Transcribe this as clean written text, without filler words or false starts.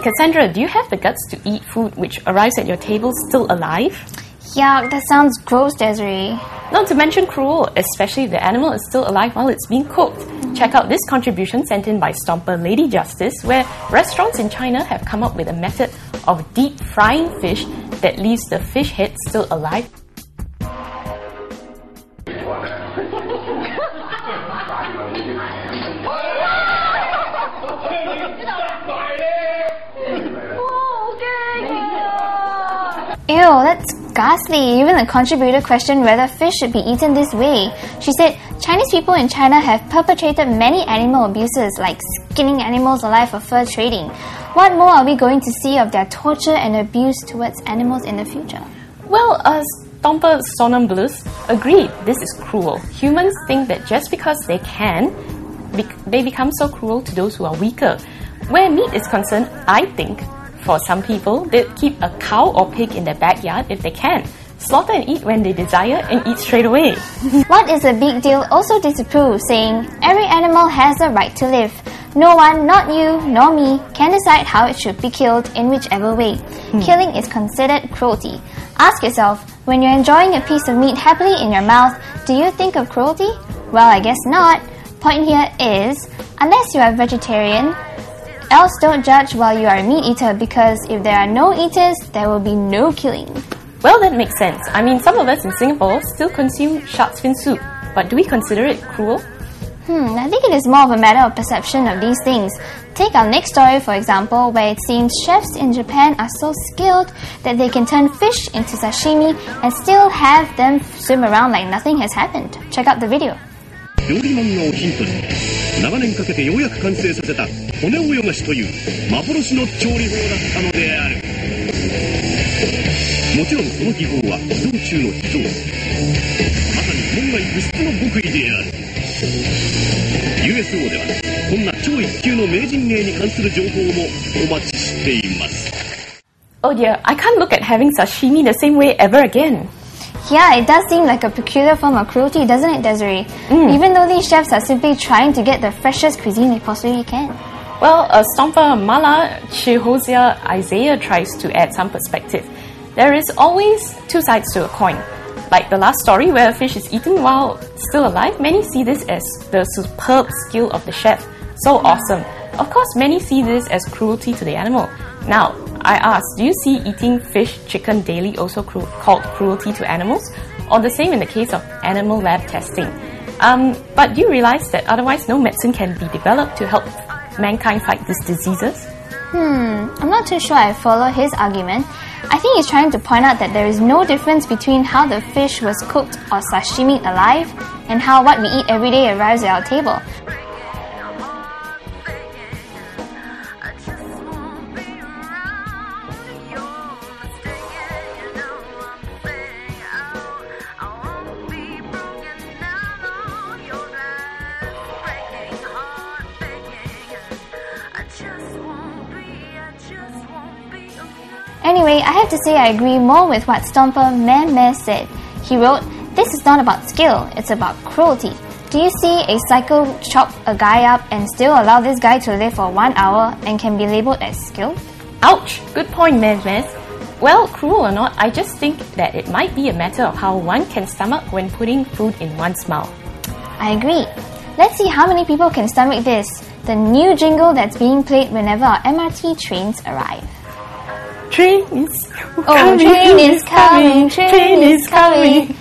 Cassandra, do you have the guts to eat food which arrives at your table still alive? Yuck, that sounds gross, Desiree. Not to mention cruel, especially if the animal is still alive while it's being cooked. Check out this contribution sent in by Stomper Lady Justice, where restaurants in China have come up with a method of deep frying fish that leaves the fish head still alive. Ew, that's ghastly. Even the contributor questioned whether fish should be eaten this way. She said, Chinese people in China have perpetrated many animal abuses like skinning animals alive for fur trading. What more are we going to see of their torture and abuse towards animals in the future? Well, Stomper Somnambulus agreed this is cruel. Humans think that just because they can, they become so cruel to those who are weaker. Where meat is concerned, I think for some people, they keep a cow or pig in their backyard if they can. Slaughter and eat when they desire and eat straight away. What is a big deal also disapproves, saying, every animal has a right to live. No one, not you, nor me, can decide how it should be killed in whichever way. Killing is considered cruelty. Ask yourself, when you're enjoying a piece of meat happily in your mouth, do you think of cruelty? Well, I guess not. Point here is, unless you are vegetarian, else don't judge while you are a meat eater, because if there are no eaters, there will be no killing. Well, that makes sense. I mean, some of us in Singapore still consume shark's fin soup, but do we consider it cruel? I think it is more of a matter of perception of these things. Take our next story, for example, where it seems chefs in Japan are so skilled that they can turn fish into sashimi and still have them swim around like nothing has happened. Check out the video. 料理マンガをヒントに長年かけてようやく完成させた骨泳がしという幻の調理法だったのである。もちろんその技法は秘蔵中の秘蔵。まさに門外不出の極意である。USO ではこんな超一級の名人芸に関する情報もお待ちしています。Oh dear, I can't look at having sashimi the same way ever again. Yeah, it does seem like a peculiar form of cruelty, doesn't it, Desiree? Even though these chefs are simply trying to get the freshest cuisine they possibly can. Well, Stomper Mala Chihosia Isaiah tries to add some perspective. There is always two sides to a coin. Like the last story where a fish is eaten while still alive, many see this as the superb skill of the chef. So awesome. Of course, many see this as cruelty to the animal. Now, I ask, do you see eating fish, chicken daily also called cruelty to animals? Or the same in the case of animal lab testing? But do you realize that otherwise no medicine can be developed to help mankind fight these diseases? I'm not too sure I follow his argument. I think he's trying to point out that there is no difference between how the fish was cooked or sashimi alive and how what we eat every day arrives at our table. Anyway, I have to say I agree more with what Stomper Man said. He wrote, this is not about skill, it's about cruelty. Do you see a psycho chop a guy up and still allow this guy to live for 1 hour and can be labelled as skill? Ouch! Good point, Mez. Well, cruel or not, I just think that it might be a matter of how one can stomach when putting food in one's mouth. I agree. Let's see how many people can stomach this, the new jingle that's being played whenever our MRT trains arrive. Train is coming. Oh, train is coming, train is coming.